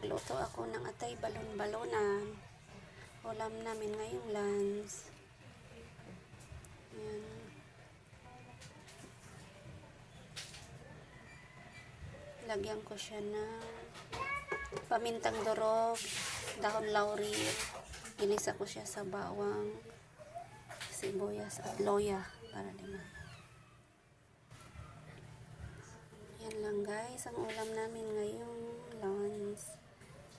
Nagluto ako ng atay balon-balonan. Ulam namin ngayong lunch. Ayan. Lagyan ko siya ng pamintang durog, dahon laurel. Ginisa ko siya sa bawang, sibuyas at loya para lima. Yan lang guys, ang ulam namin ngayong lunch.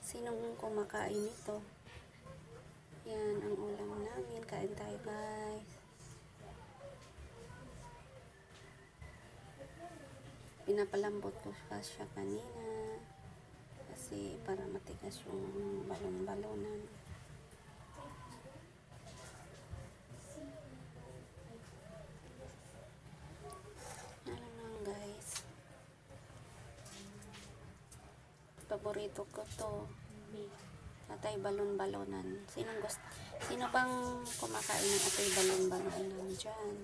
Sinong kumakain nito? Yan ang ulam namin. Kain tayo guys. Pinapalambot ko siya kanina kasi para matigas yung balon-balonan. Ano lang guys, paborito ko to, atay balon-balonan. Sino bang kumakain ng atay balon-balonan dyan?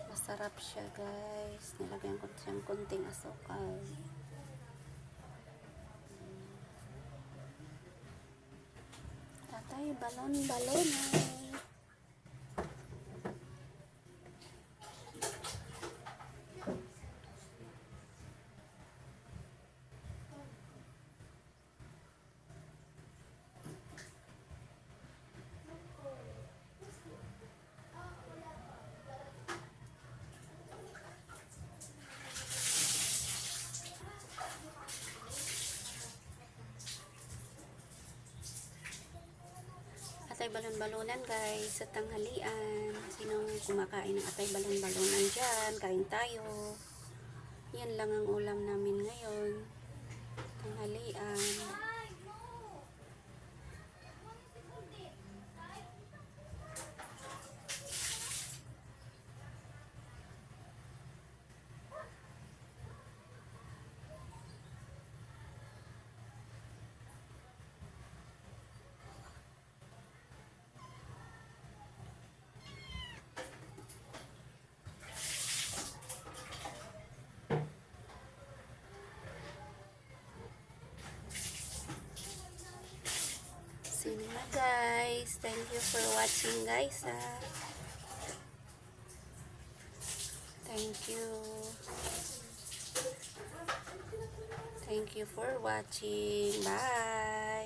Masarap siya guys. Nilagyan ko siyang kunting asukal. Atay balon-balonan. Atay balon-balonan guys sa tanghalian. Sinong kumakain ng atay balon-balonan dyan? Kain tayo. Yan lang ang ulam namin ngayon. Tanghalian. Sige na guys. Thank you for watching guys. Thank you. Thank you for watching. Bye.